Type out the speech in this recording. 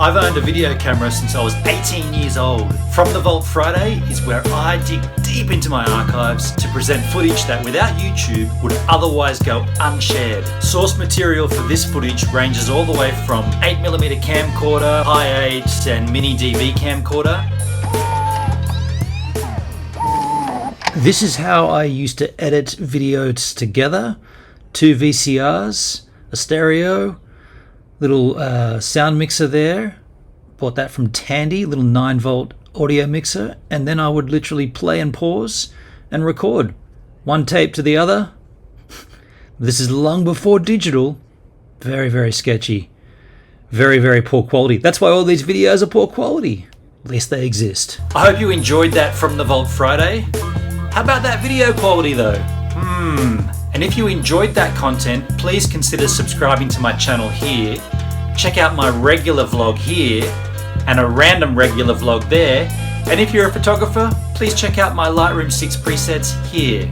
I've owned a video camera since I was 18 years old. From the Vault Friday is where I dig deep into my archives to present footage that without YouTube would otherwise go unshared. Source material for this footage ranges all the way from 8mm camcorder, Hi8 and mini DV camcorder. This is how I used to edit videos together. 2 VCRs, a stereo, little sound mixer there. Bought that from Tandy, little 9-volt audio mixer, and then I would literally play and pause and record. One tape to the other. This is long before digital. Very, very sketchy. Very, very poor quality. That's why all these videos are poor quality. At least they exist. I hope you enjoyed that from the Vault Friday. How about that video quality though? And if you enjoyed that content, please consider subscribing to my channel here. Check out my regular vlog here and a random regular vlog there. And if you're a photographer, please check out my Lightroom 6 presets here.